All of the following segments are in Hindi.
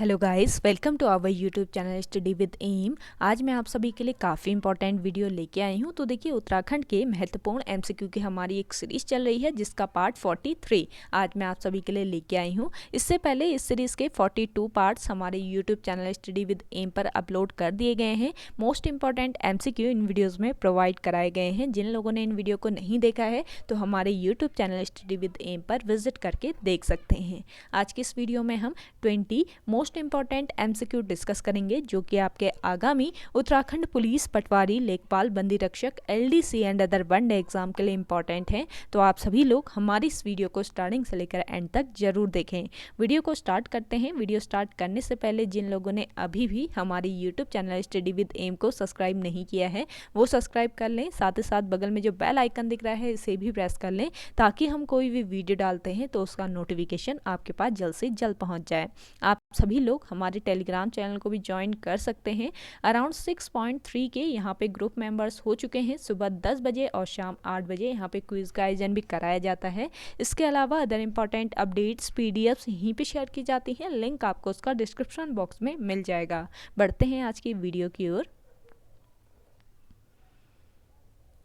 Hello guys, welcome to our YouTube channel study with M. आज मैं आप सभी के लिए काफ़ी इंपॉर्टेंट वीडियो लेके आई हूँ। तो देखिए, उत्तराखंड के महत्वपूर्ण एमसीक्यू की हमारी एक सीरीज़ चल रही है जिसका पार्ट 43 आज मैं आप सभी के लिए लेके आई हूँ। इससे पहले इस सीरीज़ के 42 पार्ट्स हमारे YouTube channel study with M पर अपलोड कर दिए गए हैं। मोस्ट इंपॉर्टेंट एमसीक्यू इन वीडियोज़ में प्रोवाइड कराए गए हैं। जिन लोगों ने इन वीडियो को नहीं देखा है तो हमारे YouTube channel study with M पर विजिट करके देख सकते हैं। आज की इस वीडियो में हम 20 मोस्ट इंपॉर्टेंट एमसीक्यू डिस्कस करेंगे जो कि आपके आगामी उत्तराखंड पुलिस पटवारी लेखपाल बंदी रक्षक LDC and other one day exam के लिए इंपॉर्टेंट हैं। तो आप सभी लोग हमारी इस वीडियो को स्टार्टिंग से लेकर एंड तक जरूर देखें। वीडियो को स्टार्ट करते हैं। वीडियो स्टार्ट करने से पहले जिन लोगों ने अभी भी हमारी YouTube channel study with M को सब्सक्राइब नहीं किया है वो सब्सक्राइब कर लें। साथ ही साथ बगल में जो बेल आइकन दिख रहा है इसे भी प्रेस कर लें ताकि हम कोई भी वीडियो डालते हैं तो उसका नोटिफिकेशन आपके पास जल्द से जल्द पहुंच जाए। आप सभी लोग हमारे टेलीग्राम चैनल को भी ज्वाइन कर सकते हैं। अराउंड 6.3 के यहाँ पे ग्रुप मेंबर्स हो चुके हैं। सुबह 10 बजे और शाम 8 बजे यहाँ पे क्विज का आयोजन भी कराया जाता है। इसके अलावा अदर इंपॉर्टेंट अपडेट्स पीडीएफ्स यहीं पे शेयर की जाती हैं। लिंक आपको उसका डिस्क्रिप्शन बॉक्स में मिल जाएगा। बढ़ते हैं आज की वीडियो की ओर।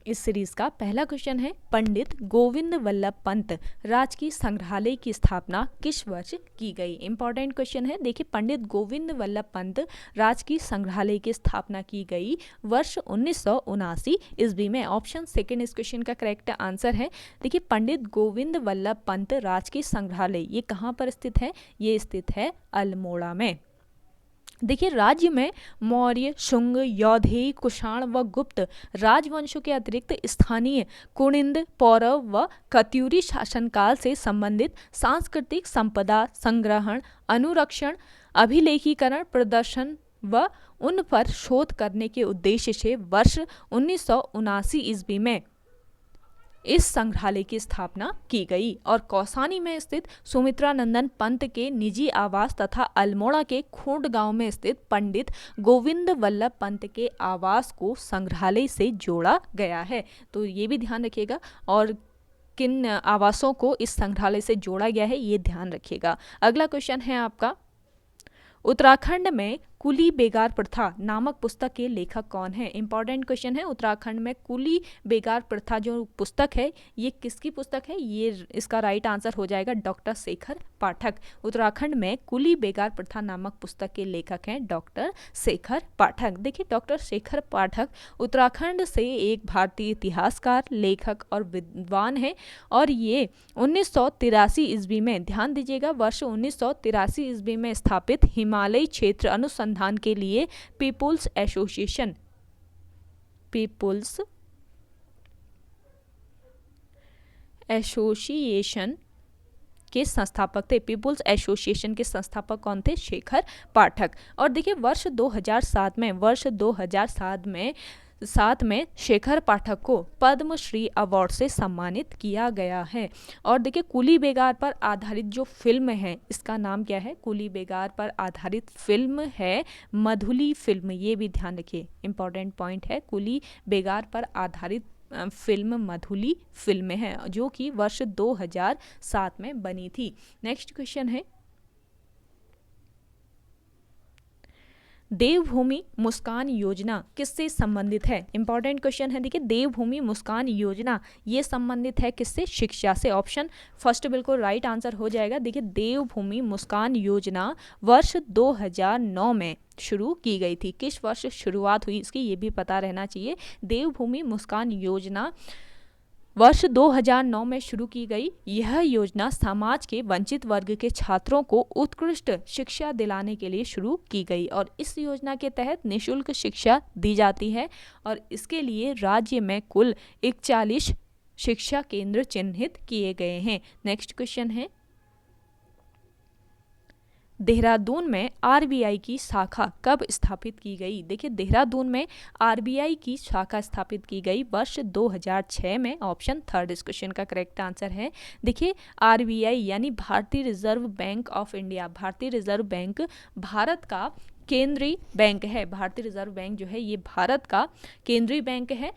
इस सीरीज का पहला क्वेश्चन है, पंडित गोविंद वल्लभ पंत राजकीय संग्रहालय की स्थापना किस वर्ष की गई। इंपॉर्टेंट क्वेश्चन है। देखिए, पंडित गोविंद वल्लभ पंत राजकीय संग्रहालय की स्थापना की गई वर्ष 1979 ईस्वी में। ऑप्शन सेकंड इस क्वेश्चन का करेक्ट आंसर है। देखिए, पंडित गोविंद वल्लभ पंत राजकीय संग्रहालय ये कहाँ पर स्थित है? ये स्थित है अल्मोड़ा में। देखिए, राज्य में मौर्य, शुंग, यौधेय, कुषाण व गुप्त राजवंशों के अतिरिक्त स्थानीय कुनिंद, पौरव व कत्यूरी शासनकाल से संबंधित सांस्कृतिक संपदा संग्रहण, अनुरक्षण, अभिलेखीकरण, प्रदर्शन व उन पर शोध करने के उद्देश्य से वर्ष 1979 ईस्वी में इस संग्रहालय की स्थापना की गई और कौसानी में स्थित सुमित्रा नंदन पंत के निजी आवास तथा अल्मोड़ा के खूंट गांव में स्थित पंडित गोविंद वल्लभ पंत के आवास को संग्रहालय से जोड़ा गया है। तो ये भी ध्यान रखिएगा और किन आवासों को इस संग्रहालय से जोड़ा गया है ये ध्यान रखिएगा। अगला क्वेश्चन है आपका, उत्तराखंड में कुली बेगार प्रथा नामक पुस्तक के लेखक कौन है। इंपॉर्टेंट क्वेश्चन है। उत्तराखंड में कुली बेगार प्रथा जो पुस्तक है ये किसकी पुस्तक है? ये इसका राइट आंसर हो जाएगा डॉक्टर शेखर पाठक। उत्तराखंड में कुली बेगार प्रथा नामक पुस्तक के लेखक हैं डॉक्टर शेखर पाठक। देखिए, डॉक्टर शेखर पाठक उत्तराखंड से एक भारतीय इतिहासकार, लेखक और विद्वान है और ये 1983 ईस्वी में, ध्यान दीजिएगा, वर्ष 1983 ईस्वी में स्थापित हिमालय क्षेत्र अनुसंधान के लिए पीपुल्स एसोसिएशन के संस्थापक थे। पीपुल्स एसोसिएशन के संस्थापक कौन थे? शेखर पाठक। और देखिए, वर्ष 2007 में शेखर पाठक को पद्मश्री अवार्ड से सम्मानित किया गया है। और देखिए, कुली बेगार पर आधारित जो फिल्म है इसका नाम क्या है? कुली बेगार पर आधारित फिल्म है मधुली फिल्म। ये भी ध्यान रखिए, इंपॉर्टेंट पॉइंट है। कुली बेगार पर आधारित फिल्म मधुली फिल्म है जो कि वर्ष 2007 में बनी थी। नेक्स्ट क्वेश्चन है, देवभूमि मुस्कान योजना किससे संबंधित है? इंपॉर्टेंट क्वेश्चन है। देखिए, देवभूमि मुस्कान योजना ये संबंधित है किससे? शिक्षा से। ऑप्शन फर्स्ट बिल्कुल राइट आंसर हो जाएगा। देखिए, देवभूमि मुस्कान योजना वर्ष 2009 में शुरू की गई थी। किस वर्ष शुरुआत हुई इसकी ये भी पता रहना चाहिए। देवभूमि मुस्कान योजना वर्ष 2009 में शुरू की गई। यह योजना समाज के वंचित वर्ग के छात्रों को उत्कृष्ट शिक्षा दिलाने के लिए शुरू की गई और इस योजना के तहत निःशुल्क शिक्षा दी जाती है और इसके लिए राज्य में कुल 41 शिक्षा केंद्र चिन्हित किए गए हैं। नेक्स्ट क्वेश्चन है, देहरादून में आरबीआई की शाखा कब स्थापित की गई? देखिए, देहरादून में आरबीआई की शाखा स्थापित की गई वर्ष 2006 में। ऑप्शन थर्ड इस क्वेश्चन का करेक्ट आंसर है। देखिए, आरबीआई यानी भारतीय रिजर्व बैंक ऑफ इंडिया, भारतीय रिजर्व बैंक भारत का केंद्रीय बैंक है। भारतीय रिजर्व बैंक जो है ये भारत का केंद्रीय बैंक है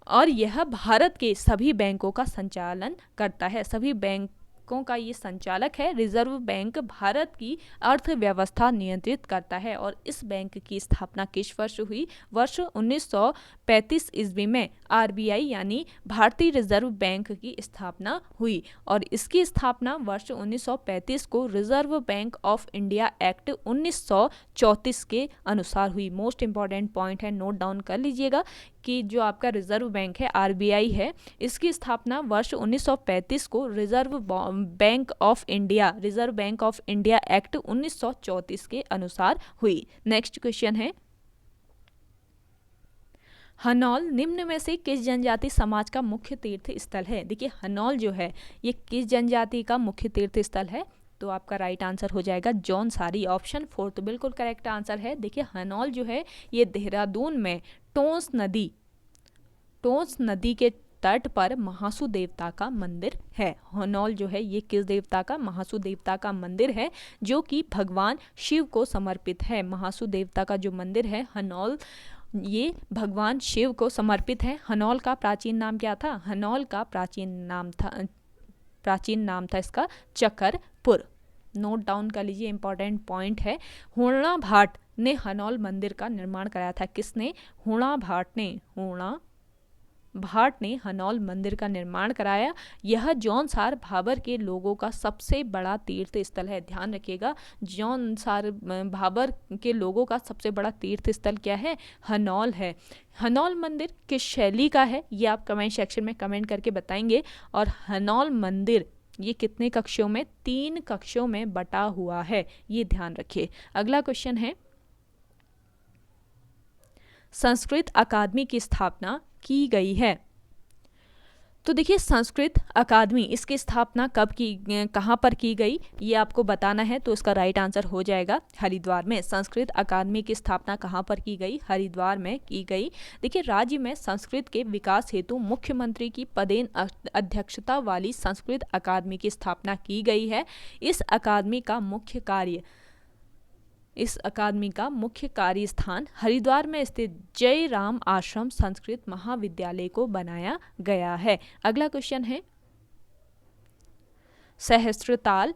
और यह भारत के सभी बैंकों का संचालन करता है। सभी बैंक बैंकों का ये संचालक है। रिजर्व बैंक भारत की अर्थव्यवस्था नियंत्रित करता है। और इस बैंक की स्थापना किस वर्ष हुई? वर्ष 1935 ईस्वी में आरबीआई यानी भारतीय रिजर्व बैंक की स्थापना हुई। और इसकी स्थापना वर्ष 1935 को reserve bank of India act 1934 के अनुसार हुई। मोस्ट इंपॉर्टेंट पॉइंट है, नोट डाउन कर लीजिएगा कि जो आपका रिजर्व बैंक है, आरबीआई है, इसकी स्थापना वर्ष 1935 को reserve bank of India act 1934 के अनुसार हुई। नेक्स्ट क्वेश्चन है, हनौल निम्न में से किस जनजाति समाज का मुख्य तीर्थ स्थल है? देखिए हनौल जो है ये किस जनजाति का मुख्य तीर्थ स्थल है? तो आपका राइट आंसर हो जाएगा जौनसारी, ऑप्शन 4 तो बिल्कुल करेक्ट आंसर है। देखिए हनौल जो है ये देहरादून में टोंस नदी के तट पर महासू देवता का मंदिर है। हनौल जो है ये किस देवता का? महासू देवता का मंदिर है, जो कि भगवान शिव को समर्पित है। महासू देवता का जो मंदिर है हनौल, ये भगवान शिव को समर्पित है। हनौल का प्राचीन नाम क्या था? हनौल का प्राचीन नाम था इसका चकरपुर। नोट डाउन कर लीजिए, इंपॉर्टेंट पॉइंट है। हुणा भाट ने हनौल मंदिर का निर्माण कराया था। किसने? हुणा भाट ने हनौल मंदिर का निर्माण कराया। यह जौनसार भाबर के लोगों का सबसे बड़ा तीर्थ स्थल है। ध्यान रखिएगा, जौनसार भाबर के लोगों का सबसे बड़ा तीर्थ स्थल क्या है? हनौल है। हनौल मंदिर किस शैली का है ये आप कमेंट सेक्शन में कमेंट करके बताएंगे। और हनौल मंदिर ये कितने कक्षों में? 3 कक्षों में बटा हुआ है, ये ध्यान रखिए। अगला क्वेश्चन है, संस्कृत अकादमी की स्थापना की गई है। तो देखिए संस्कृत अकादमी, इसकी स्थापना कहाँ पर की गई ये आपको बताना है। तो इसका राइट आंसर हो जाएगा हरिद्वार में। संस्कृत अकादमी की स्थापना कहाँ पर की गई? हरिद्वार में की गई। देखिए राज्य में संस्कृत के विकास हेतु मुख्यमंत्री की पदेन अध्यक्षता वाली संस्कृत अकादमी की स्थापना की गई है। इस अकादमी का मुख्य कार्य स्थान हरिद्वार में स्थित जय राम आश्रम संस्कृत महाविद्यालय को बनाया गया है। अगला क्वेश्चन है, सहस्त्रताल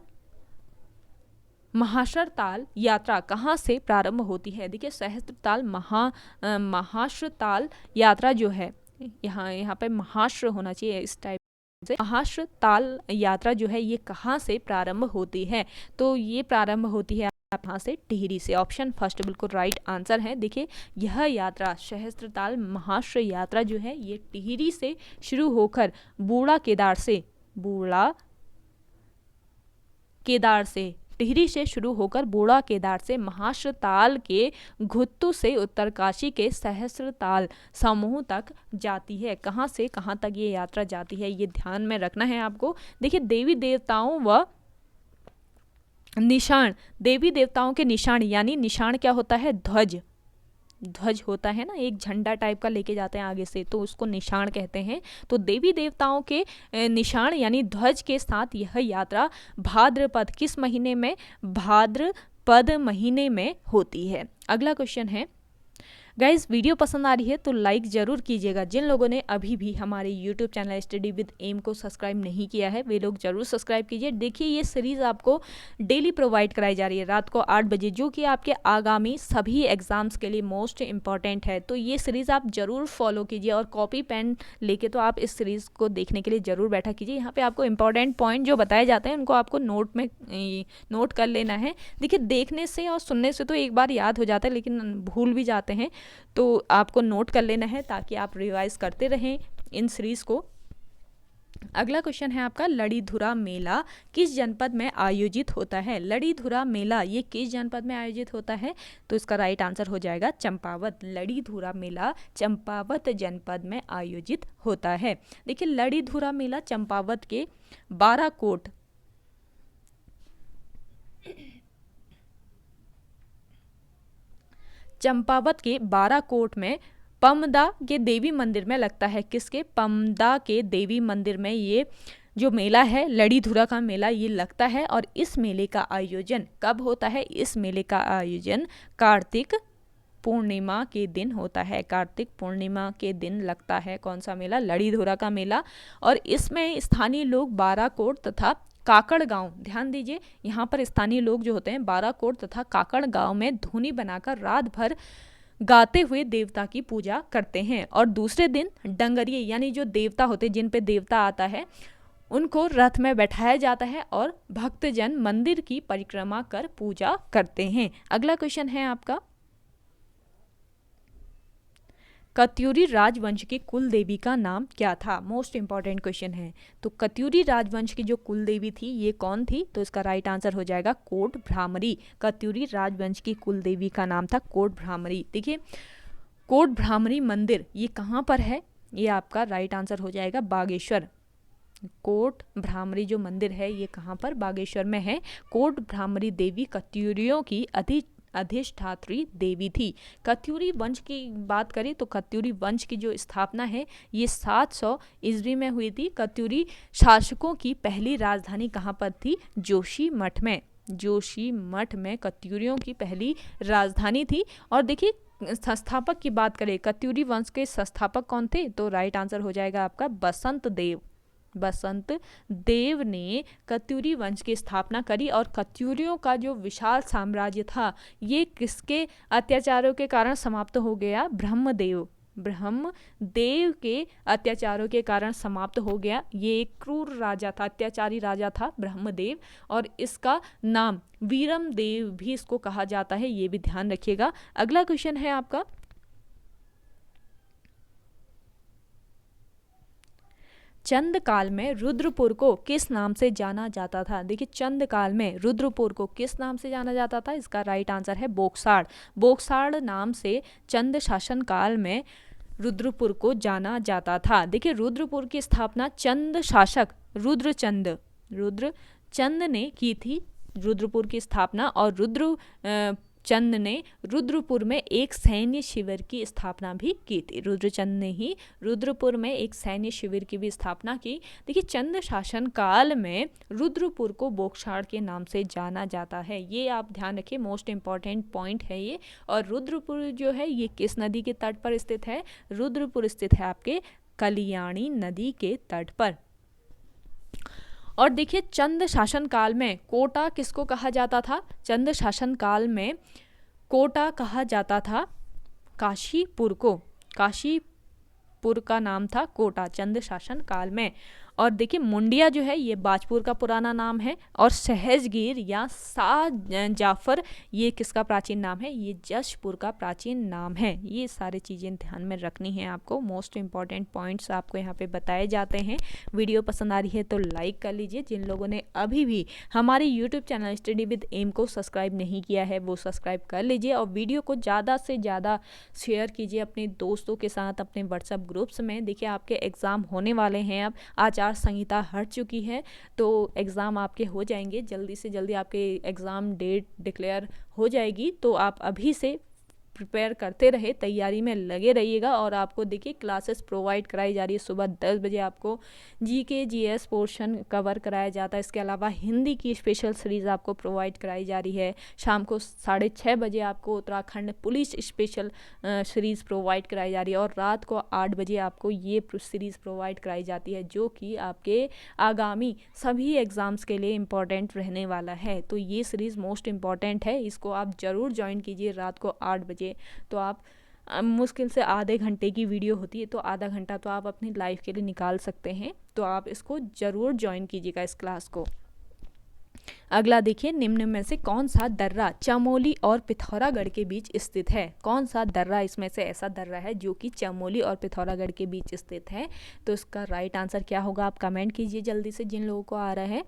महाश्रताल यात्रा कहाँ से प्रारंभ होती है? देखिए सहस्त्रताल महाश्रताल यात्रा जो है, यहाँ पे महाश्र होना चाहिए इस टाइप से। महाश्रताल यात्रा जो है ये कहाँ से प्रारंभ होती है? तो ये प्रारंभ होती है यहाँ से, टिहरी से। ऑप्शन फर्स्ट बिल्कुल राइट आंसर है। देखिए यह यात्रा सहस्त्रताल महाश्र यात्रा जो है ये टिहरी से शुरू होकर बूढ़ा केदार से महाश्रताल के घुत्तू से उत्तरकाशी के सहस्त्रताल समूह तक जाती है। कहाँ से कहाँ तक ये यात्रा जाती है ये ध्यान में रखना है आपको। देखिए देवी देवताओं के निशान, यानी निशान क्या होता है? ध्वज होता है ना, एक झंडा टाइप का लेके जाते हैं आगे से, तो उसको निशान कहते हैं। तो देवी देवताओं के निशान यानी ध्वज के साथ यह यात्रा भाद्रपद किस महीने में? भाद्रपद महीने में होती है। अगला क्वेश्चन है, गाइज वीडियो पसंद आ रही है तो लाइक ज़रूर कीजिएगा। जिन लोगों ने अभी भी हमारे YouTube channel study with M को सब्सक्राइब नहीं किया है वे लोग ज़रूर सब्सक्राइब कीजिए। देखिए ये सीरीज़ आपको डेली प्रोवाइड कराई जा रही है रात को 8 बजे, जो कि आपके आगामी सभी एग्जाम्स के लिए मोस्ट इंपॉर्टेंट है। तो ये सीरीज़ आप ज़रूर फॉलो कीजिए और कॉपी पेन लेके तो आप इस सीरीज़ को देखने के लिए ज़रूर बैठा कीजिए। यहाँ पर आपको इंपॉर्टेंट पॉइंट जो बताए जाते हैं उनको आपको नोट कर लेना है। देखिए देखने से और सुनने से तो एक बार याद हो जाता है लेकिन भूल भी जाते हैं, तो आपको नोट कर लेना है ताकि आप रिवाइज करते रहें इन सीरीज को। अगला क्वेश्चन है आपका, लड़ीधुरा मेला किस जनपद में आयोजित होता है? लड़ीधुरा मेला ये किस जनपद में आयोजित होता है? तो इसका राइट आंसर हो जाएगा चंपावत। लड़ीधुरा मेला चंपावत जनपद में आयोजित होता है। देखिए लड़ीधुरा मेला चंपावत के बाराकोट में पमदा के देवी मंदिर में लगता है। किसके? पमदा के देवी मंदिर में ये जो मेला है लड़ीधुरा का मेला ये लगता है। और इस मेले का आयोजन कब होता है? इस मेले का आयोजन कार्तिक पूर्णिमा के दिन होता है। कार्तिक पूर्णिमा के दिन लगता है कौन सा मेला? लड़ीधुरा का मेला। और इसमें स्थानीय लोग बाराकोट तथा काकड़ गांव, ध्यान दीजिए यहाँ पर स्थानीय लोग जो होते हैं बाराकोट तथा काकड़ गांव में धुनी बनाकर रात भर गाते हुए देवता की पूजा करते हैं। और दूसरे दिन डंगरिये यानी जो देवता होते हैं, जिन पे देवता आता है, उनको रथ में बैठाया जाता है और भक्तजन मंदिर की परिक्रमा कर पूजा करते हैं। अगला क्वेश्चन है आपका, कत्यूरी राजवंश की कुल देवी का नाम क्या था? मोस्ट इंपॉर्टेंट क्वेश्चन है। तो कत्यूरी राजवंश की जो कुल देवी थी ये कौन थी? तो इसका राइट आंसर हो जाएगा कोट भ्रामरी। कत्यूरी राजवंश की कुल देवी का नाम था कोट भ्रामरी। देखिए कोट भ्रामरी मंदिर ये कहाँ पर है? ये आपका राइट आंसर हो जाएगा बागेश्वर। कोट भ्रामरी जो मंदिर है ये कहाँ पर? बागेश्वर में है। कोट भ्रामरी देवी कत्यूरियों की अधिष्ठात्री देवी थी। कत्यूरी वंश की बात करें तो कत्यूरी वंश की जो स्थापना है ये 700 ईस्वी में हुई थी। कत्यूरी शासकों की पहली राजधानी कहाँ पर थी? जोशीमठ में। जोशीमठ में कत्यूरियों की पहली राजधानी थी। और देखिए संस्थापक की बात करें, कत्यूरी वंश के संस्थापक कौन थे? तो राइट आंसर हो जाएगा आपका बसंत देव। बसंत देव ने कत्यूरी वंश की स्थापना करी। और कत्यूरियों का जो विशाल साम्राज्य था ये किसके अत्याचारों के कारण समाप्त हो गया? ब्रह्मदेव के अत्याचारों के कारण समाप्त हो गया। ये एक क्रूर राजा था, अत्याचारी राजा था ब्रह्मदेव, और इसका नाम वीरम देव भी इसको कहा जाता है, ये भी ध्यान रखिएगा। अगला क्वेश्चन है आपका, चंद काल में रुद्रपुर को किस नाम से जाना जाता था? देखिए चंद काल में रुद्रपुर को किस नाम से जाना जाता था? इसका राइट आंसर है बोक्साड़। बोक्साड़ नाम से चंद शासन काल में रुद्रपुर को जाना जाता था। देखिए रुद्रपुर की स्थापना चंद शासक रुद्रचंद ने की थी, रुद्रपुर की स्थापना। और रुद्रचंद ने रुद्रपुर में एक सैन्य शिविर की स्थापना भी की थी। रुद्रचंद ने ही रुद्रपुर में एक सैन्य शिविर की भी स्थापना की। देखिए चंद शासन काल में रुद्रपुर को बोक्साड़ के नाम से जाना जाता है, ये आप ध्यान रखिए, मोस्ट इंपॉर्टेंट पॉइंट है ये। और रुद्रपुर जो है ये किस नदी के तट पर स्थित है? रुद्रपुर स्थित है आपके कल्याणी नदी के तट पर। और देखिए चंद शासन काल में कोटा किसको कहा जाता था? चंद शासन काल में कोटा कहा जाता था काशीपुर को। काशीपुर का नाम था कोटा चंद शासन काल में। और देखिए मुंडिया जो है ये बाजपुर का पुराना नाम है। और सहजगीर या शाह जाफर ये किसका प्राचीन नाम है? ये जशपुर का प्राचीन नाम है। ये सारी चीज़ें ध्यान में रखनी है आपको, मोस्ट इंपॉर्टेंट पॉइंट्स आपको यहाँ पे बताए जाते हैं। वीडियो पसंद आ रही है तो लाइक कर लीजिए। जिन लोगों ने अभी भी हमारे YouTube channel study with M को सब्सक्राइब नहीं किया है वो सब्सक्राइब कर लीजिए। और वीडियो को ज़्यादा से ज़्यादा शेयर कीजिए अपने दोस्तों के साथ, अपने व्हाट्सएप ग्रुप्स में। देखिए आपके एग्ज़ाम होने वाले हैं, अब आचार संहिता हट चुकी है तो एग्ज़ाम आपके हो जाएंगे। जल्दी से जल्दी आपके एग्ज़ाम डेट डिक्लेयर हो जाएगी, तो आप अभी से प्रिपेयर करते रहे, तैयारी में लगे रहिएगा। और आपको देखिए क्लासेस प्रोवाइड कराई जा रही है। सुबह 10 बजे आपको जीके जीएस पोर्शन कवर कराया जाता है। इसके अलावा हिंदी की स्पेशल सीरीज़ आपको प्रोवाइड कराई जा रही है। शाम को 6:30 बजे आपको Uttarakhand police special series provide कराई जा रही है। और रात को 8 बजे आपको ये सीरीज़ प्रोवाइड कराई जाती है, जो कि आपके आगामी सभी एग्ज़ाम्स के लिए इम्पॉर्टेंट रहने वाला है। तो ये सीरीज़ मोस्ट इम्पॉर्टेंट है, इसको आप ज़रूर ज्वाइन कीजिए रात को 8 बजे। तो आप मुश्किल से आधे घंटे की वीडियो होती है, तो आधा घंटा तो आप अपनी लाइफ के लिए निकाल सकते हैं। तो आप इसको ज़रूर ज्वाइन कीजिएगा इस क्लास को। अगला देखिए, निम्न में से कौन सा दर्रा चमोली और पिथौरागढ़ के बीच स्थित है? कौन सा दर्रा इसमें से ऐसा दर्रा है जो कि चमोली और पिथौरागढ़ के बीच स्थित है? तो इसका राइट आंसर क्या होगा? आप कमेंट कीजिए जल्दी से जिन लोगों को आ रहा है।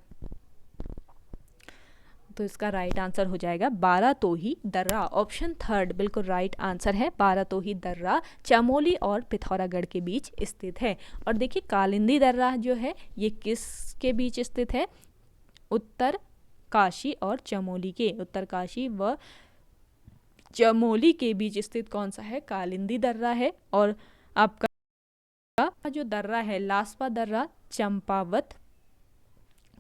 तो इसका राइट आंसर हो जाएगा बारातोही दर्रा। ऑप्शन 3 बिल्कुल राइट आंसर है। बारातोही दर्रा चमोली और पिथौरागढ़ के बीच स्थित है। और देखिए कालिंदी दर्रा जो है ये किसके बीच स्थित है? उत्तर काशी और चमोली के, उत्तर काशी व चमोली के बीच स्थित कौन सा है? कालिंदी दर्रा है। और आपका जो दर्रा है लास्पा दर्रा चंपावत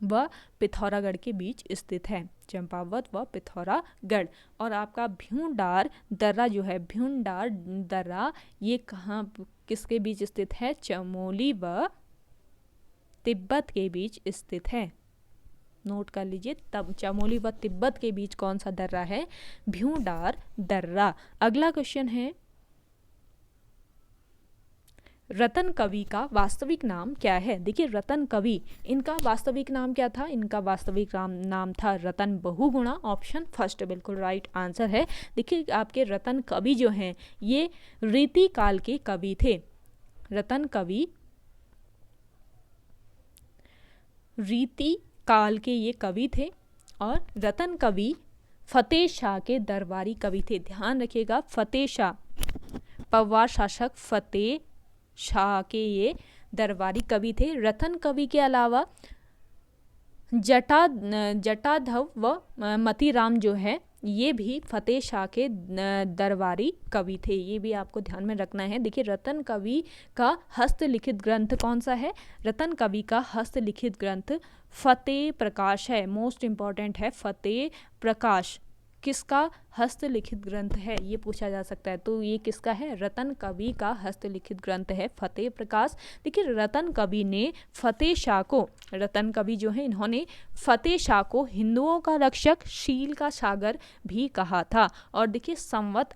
व पिथौरागढ़ के बीच स्थित है, चंपावत व पिथौरागढ़। और आपका भ्यूंडार दर्रा जो है, भ्यूंडार दर्रा ये कहाँ किसके बीच स्थित है? चमोली व तिब्बत के बीच स्थित है। नोट कर लीजिए। तब चमोली व तिब्बत के बीच कौन सा दर्रा है? भ्यूडार दर्रा। अगला क्वेश्चन है, रतन कवि का वास्तविक नाम क्या है? देखिए रतन कवि, इनका वास्तविक नाम क्या था? इनका वास्तविक नाम था रतन बहुगुणा। ऑप्शन फर्स्ट बिल्कुल राइट आंसर है। देखिए आपके रतन कवि जो हैं ये रीति काल के कवि थे। रतन कवि रीति काल के ये कवि थे और रतन कवि फतेह शाह के दरबारी कवि थे। ध्यान रखिएगा, फतेह शाह, पवार शासक फतेह शाह के ये दरबारी कवि थे। रतन कवि के अलावा जटाधव व मतीराम जो है ये भी फतेह शाह के दरबारी कवि थे। ये भी आपको ध्यान में रखना है। देखिए रतन कवि का हस्तलिखित ग्रंथ कौन सा है? रतन कवि का हस्तलिखित ग्रंथ फतेह प्रकाश है। मोस्ट इंपॉर्टेंट है, फतेह प्रकाश किसका हस्तलिखित ग्रंथ है ये पूछा जा सकता है। तो ये किसका है? रतन कवि का हस्तलिखित ग्रंथ है फतेह प्रकाश। देखिए रतन कवि ने फतेह शाह को, रतन कवि जो है इन्होंने फतेह शाह को हिंदुओं का रक्षक, शील का सागर भी कहा था। और देखिए संवत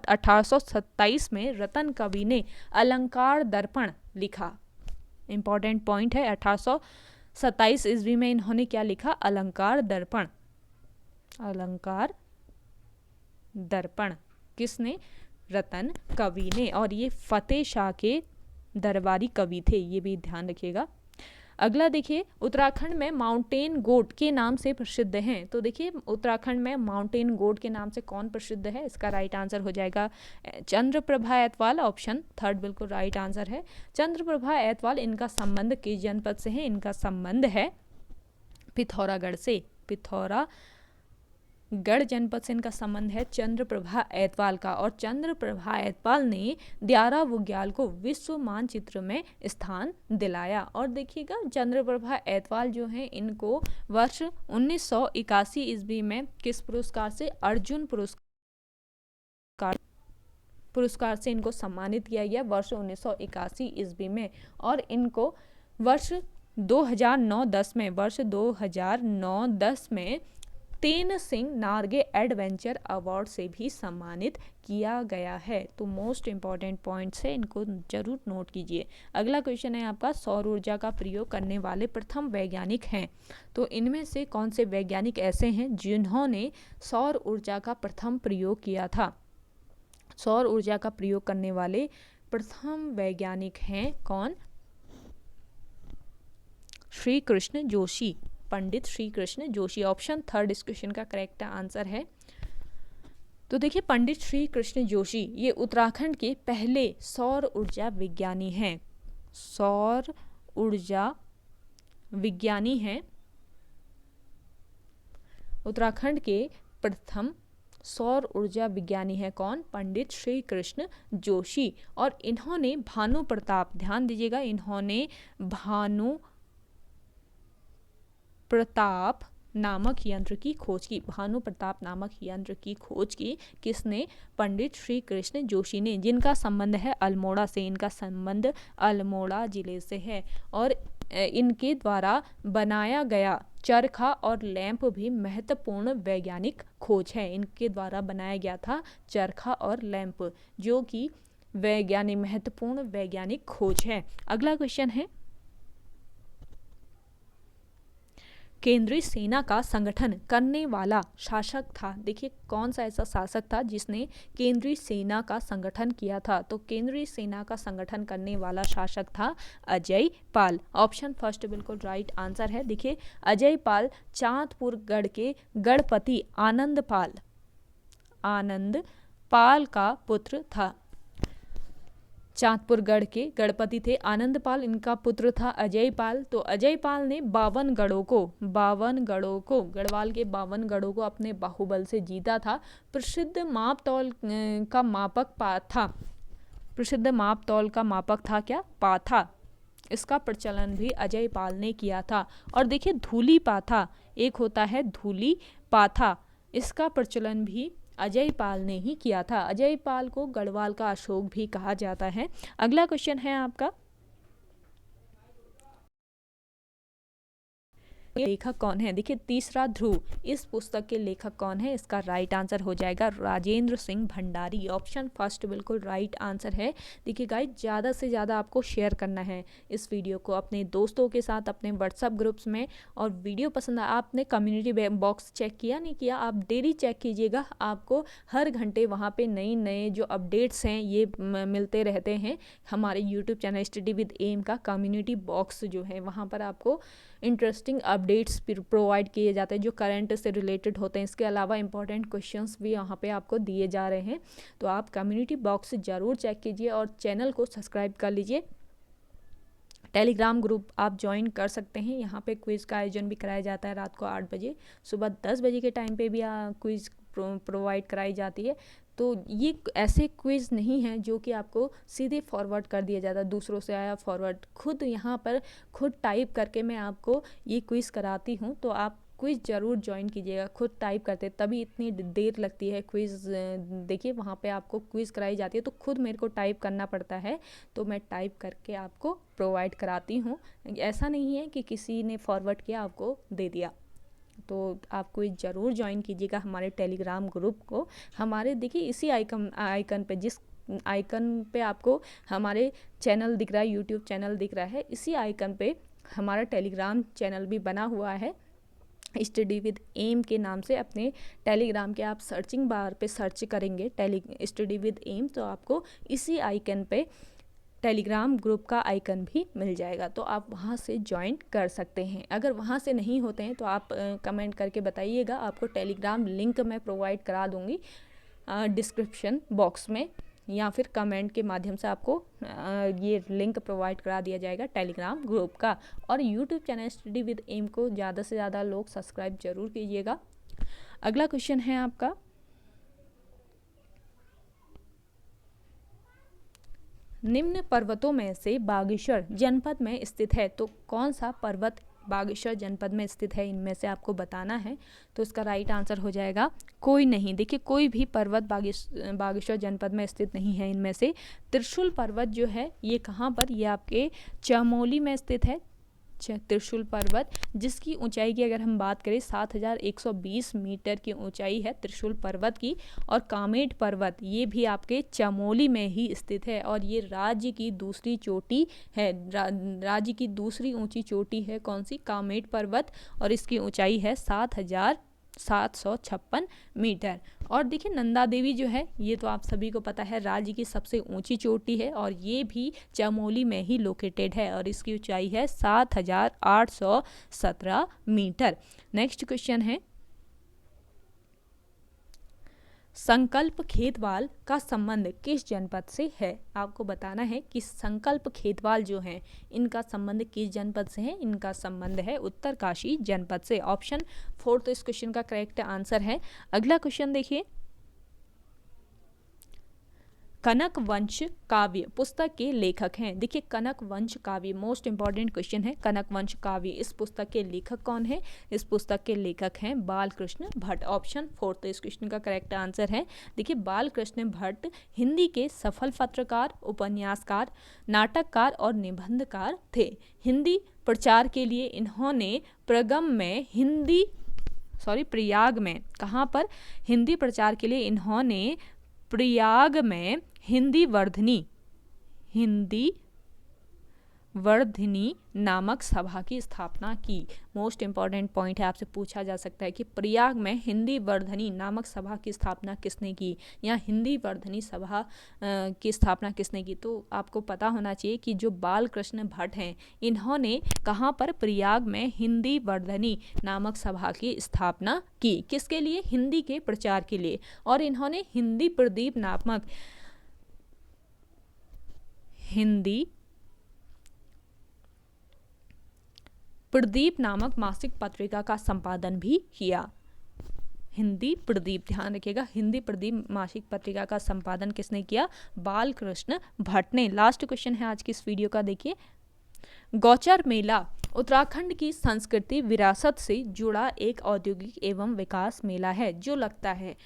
1827 में रतन कवि ने अलंकार दर्पण लिखा। इंपॉर्टेंट पॉइंट है, 1827 ईस्वी में इन्होंने क्या लिखा? अलंकार दर्पण। अलंकार दर्पण किसने? रतन कवि ने। और ये फतेह शाह के दरबारी कवि थे, ये भी ध्यान रखिएगा। अगला देखिए, उत्तराखंड में माउंटेन गोट के नाम से प्रसिद्ध हैं। तो देखिए उत्तराखंड में माउंटेन गोट के नाम से कौन प्रसिद्ध है? इसका राइट आंसर हो जाएगा चंद्रप्रभा ऐतवाल। ऑप्शन थर्ड बिल्कुल राइट आंसर है। चंद्रप्रभा ऐतवाल, इनका संबंध किस जनपद से है? इनका संबंध है पिथौरागढ़ से। पिथौरागढ़ जनपद से इनका संबंध है चंद्रप्रभा ऐतवाल का। और चंद्रप्रभा ऐतवाल ने दियारा बुग्याल को विश्व मानचित्र में स्थान दिलाया। और देखिएगा चंद्रप्रभा ऐतवाल जो हैं इनको वर्ष 1981 ईस्वी में किस पुरस्कार से? अर्जुन पुरस्कार से इनको सम्मानित किया गया वर्ष 1981 ईस्वी में। और इनको वर्ष 2009-10 में तेन सिंह नार्गे एडवेंचर अवार्ड से भी सम्मानित किया गया है। तो मोस्ट इंपॉर्टेंट पॉइंट्स है, इनको जरूर नोट कीजिए। अगला क्वेश्चन है आपका, सौर ऊर्जा का प्रयोग करने वाले प्रथम वैज्ञानिक हैं। तो इनमें से कौन से वैज्ञानिक ऐसे हैं जिन्होंने सौर ऊर्जा का प्रथम प्रयोग किया था? सौर ऊर्जा का प्रयोग करने वाले प्रथम वैज्ञानिक हैं कौन? श्री कृष्ण जोशी, पंडित श्री कृष्ण जोशी। ऑप्शन थर्ड इस क्वेश्चन का करेक्ट आंसर है। तो देखिए पंडित श्री कृष्ण जोशी ये उत्तराखंड के पहले सौर ऊर्जा विज्ञानी हैं। सौर ऊर्जा विज्ञानी हैं। उत्तराखंड के प्रथम सौर ऊर्जा विज्ञानी है कौन? पंडित श्री कृष्ण जोशी। और इन्होंने भानु प्रताप, ध्यान दीजिएगा, इन्होंने भानु प्रताप नामक यंत्र की खोज की। भानु प्रताप नामक यंत्र की खोज की किसने? पंडित श्री कृष्ण जोशी ने, जिनका संबंध है अल्मोड़ा से। इनका संबंध अल्मोड़ा जिले से है। और इनके द्वारा बनाया गया चरखा और लैंप भी महत्वपूर्ण वैज्ञानिक खोज है। इनके द्वारा बनाया गया था चरखा और लैंप, जो कि वैज्ञानिक महत्वपूर्ण वैज्ञानिक खोज है। अगला क्वेश्चन है, केंद्रीय सेना का संगठन करने वाला शासक था। देखिए कौन सा ऐसा शासक था जिसने केंद्रीय सेना का संगठन किया था? तो केंद्रीय सेना का संगठन करने वाला शासक था अजय पाल। ऑप्शन फर्स्ट बिल्कुल राइट आंसर है। देखिए अजय पाल चांदपुर गढ़ के गढ़पति आनंद पाल का पुत्र था। चांदपुरगढ़ के गणपति थे आनंद पाल, इनका पुत्र था अजय पाल। तो अजय पाल ने 52 गढ़ों को गढ़वाल के 52 गढ़ों को अपने बाहुबल से जीता था। प्रसिद्ध मापतौल का मापक था क्या? पाथा। इसका प्रचलन भी अजय पाल ने किया था। और देखिए धूली पाथा, एक होता है धूली पाथा, इसका प्रचलन भी अजय पाल ने ही किया था। अजय पाल को गढ़वाल का अशोक भी कहा जाता है। अगला क्वेश्चन है आपका, लेखक कौन है? देखिए तीसरा ध्रुव, इस पुस्तक के लेखक कौन है? इसका राइट आंसर हो जाएगा राजेंद्र सिंह भंडारी। ऑप्शन फर्स्ट बिल्कुल राइट आंसर है। देखिए गाइस, ज़्यादा से ज़्यादा आपको शेयर करना है इस वीडियो को अपने दोस्तों के साथ, अपने व्हाट्सएप ग्रुप्स में। और वीडियो पसंद आया, आपने कम्युनिटी बॉक्स चेक किया नहीं किया, आप डेली चेक कीजिएगा, आपको हर घंटे वहाँ पे नई नए जो अपडेट्स हैं ये मिलते रहते हैं। हमारे YouTube channel study with M का कम्युनिटी बॉक्स जो है, वहाँ पर आपको इंटरेस्टिंग अपडेट्स प्रोवाइड किए जाते हैं जो करंट से रिलेटेड होते हैं। इसके अलावा इंपॉर्टेंट क्वेश्चंस भी यहाँ पे आपको दिए जा रहे हैं। तो आप कम्युनिटी बॉक्स ज़रूर चेक कीजिए और चैनल को सब्सक्राइब कर लीजिए। टेलीग्राम ग्रुप आप ज्वाइन कर सकते हैं। यहाँ पे क्विज़ का आयोजन भी कराया जाता है रात को 8 बजे, सुबह 10 बजे के टाइम पे भी क्विज़ प्रोवाइड कराई जाती है। तो ये ऐसे क्विज़ नहीं हैं जो कि आपको सीधे फॉरवर्ड कर दिया जाता है, दूसरों से आया फॉरवर्ड। खुद यहाँ पर खुद टाइप करके मैं आपको ये क्विज़ कराती हूँ, तो आप क्विज़ ज़रूर ज्वाइन कीजिएगा। खुद टाइप करते तभी इतनी देर लगती है क्विज़। देखिए वहाँ पे आपको क्विज़ कराई जाती है तो खुद मेरे को टाइप करना पड़ता है, तो मैं टाइप करके आपको प्रोवाइड कराती हूँ। ऐसा नहीं है कि किसी ने फॉरवर्ड किया आपको दे दिया। तो आप क्विज़ ज़रूर ज्वाइन कीजिएगा हमारे टेलीग्राम ग्रुप को। हमारे देखिए इसी आइकन पे, जिस आइकन पे आपको हमारे चैनल दिख रहा है, यूट्यूब चैनल दिख रहा है, इसी आइकन पे हमारा टेलीग्राम चैनल भी बना हुआ है। स्टडी विद एम के नाम से अपने टेलीग्राम के आप सर्चिंग बार पे सर्च करेंगे स्टडी विद एम, तो आपको इसी आइकन पे टेलीग्राम ग्रुप का आइकन भी मिल जाएगा, तो आप वहाँ से ज्वाइन कर सकते हैं। अगर वहाँ से नहीं होते हैं तो आप कमेंट करके बताइएगा, आपको टेलीग्राम लिंक मैं प्रोवाइड करा दूँगी डिस्क्रिप्शन बॉक्स में, या फिर कमेंट के माध्यम से आपको ये लिंक प्रोवाइड करा दिया जाएगा टेलीग्राम ग्रुप का। और YouTube channel study with M को ज़्यादा से ज़्यादा लोग सब्सक्राइब जरूर कीजिएगा। अगला क्वेश्चन है आपका, निम्न पर्वतों में से बागेश्वर जनपद में स्थित है, तो कौन सा पर्वत बागेश्वर जनपद में स्थित है, इनमें से आपको बताना है। तो इसका राइट आंसर हो जाएगा कोई नहीं। देखिए कोई भी पर्वत बागेश्वर जनपद में स्थित नहीं है इनमें से। त्रिशूल पर्वत जो है ये कहाँ पर, ये आपके चमोली में स्थित है। त्रिशूल पर्वत, जिसकी ऊंचाई की अगर हम बात करें 7120 मीटर की ऊंचाई है त्रिशूल पर्वत की। और कामेट पर्वत ये भी आपके चमोली में ही स्थित है, और ये राज्य की दूसरी चोटी है। राज्य की दूसरी ऊंची चोटी है कौन सी, कामेट पर्वत, और इसकी ऊंचाई है 7756 मीटर। और देखिए नंदा देवी जो है ये तो आप सभी को पता है राज्य की सबसे ऊंची चोटी है, और ये भी चमोली में ही लोकेटेड है, और इसकी ऊंचाई है 7817 मीटर। नेक्स्ट क्वेश्चन है, संकल्प खेतवाल का संबंध किस जनपद से है। आपको बताना है कि संकल्प खेतवाल जो हैं इनका संबंध किस जनपद से है। इनका संबंध है उत्तरकाशी जनपद से। ऑप्शन 4 तो इस क्वेश्चन का करेक्ट आंसर है। अगला क्वेश्चन देखिए, कनक वंश काव्य पुस्तक के लेखक हैं। देखिए कनक वंश काव्य मोस्ट इंपॉर्टेंट क्वेश्चन है। कनक वंश काव्य इस पुस्तक के लेखक कौन है। इस पुस्तक के लेखक हैं बालकृष्ण भट्ट। ऑप्शन 4 तो इस क्वेश्चन का करेक्ट आंसर है। देखिए बालकृष्ण भट्ट हिंदी के सफल पत्रकार, उपन्यासकार, नाटककार और निबंधकार थे। हिंदी प्रचार के लिए इन्होंने प्रयाग में कहाँ पर, हिंदी प्रचार के लिए इन्होंने प्रयाग में हिंदी वर्धिनी नामक सभा की स्थापना की। मोस्ट इंपॉर्टेंट पॉइंट है, आपसे पूछा जा सकता है कि प्रयाग में हिंदी वर्धनी नामक सभा की स्थापना किसने की, या हिंदी वर्धनी सभा की स्थापना किसने की। तो आपको पता होना चाहिए कि जो बालकृष्ण भट्ट हैं इन्होंने कहाँ पर, प्रयाग में हिंदी वर्धनी नामक सभा की स्थापना की। किसके लिए, हिंदी के प्रचार के लिए। और इन्होंने हिंदी प्रदीप नामक मासिक पत्रिका का संपादन भी किया। हिंदी प्रदीप, ध्यान रखिएगा, हिंदी प्रदीप मासिक पत्रिका का संपादन किसने किया, बालकृष्ण भट्ट ने। लास्ट क्वेश्चन है आज की इस वीडियो का, देखिए गौचर मेला उत्तराखंड की संस्कृति विरासत से जुड़ा एक औद्योगिक एवं विकास मेला है जो लगता है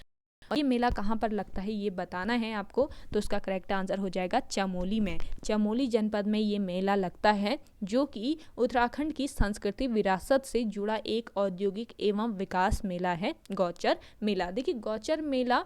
और ये मेला कहाँ पर लगता है ये बताना है आपको, तो उसका करेक्ट आंसर हो जाएगा चमोली में। चमोली जनपद में ये मेला लगता है, जो कि उत्तराखंड की संस्कृति विरासत से जुड़ा एक औद्योगिक एवं विकास मेला है, गौचर मेला। देखिए गौचर मेला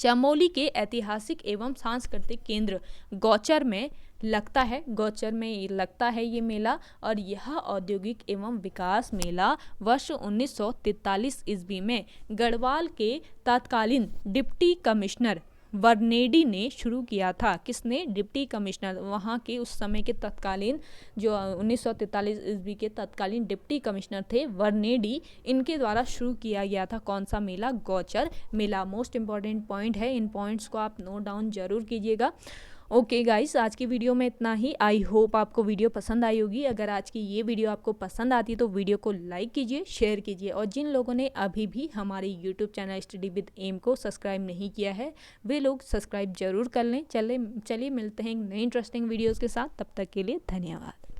चमोली के ऐतिहासिक एवं सांस्कृतिक केंद्र गौचर में लगता है, गौचर में लगता है ये मेला। और यह औद्योगिक एवं विकास मेला वर्ष 1943 ईस्वी में गढ़वाल के तत्कालीन डिप्टी कमिश्नर वर्नेडी ने शुरू किया था। किसने? डिप्टी कमिश्नर, वहाँ के उस समय के तत्कालीन जो 1943 ईस्वी के तत्कालीन डिप्टी कमिश्नर थे वर्नेडी, इनके द्वारा शुरू किया गया था कौन सा मेला? गौचर मेला। मोस्ट इंपॉर्टेंट पॉइंट है, इन पॉइंट्स को आप नोट डाउन जरूर कीजिएगा। ओके गाइस, आज की वीडियो में इतना ही। आई होप आपको वीडियो पसंद आई होगी। अगर आज की ये वीडियो आपको पसंद आती है तो वीडियो को लाइक कीजिए, शेयर कीजिए, और जिन लोगों ने अभी भी हमारे YouTube channel study with M को सब्सक्राइब नहीं किया है वे लोग सब्सक्राइब जरूर कर लें। चलिए मिलते हैं नई इंटरेस्टिंग वीडियोज़ के साथ, तब तक के लिए धन्यवाद।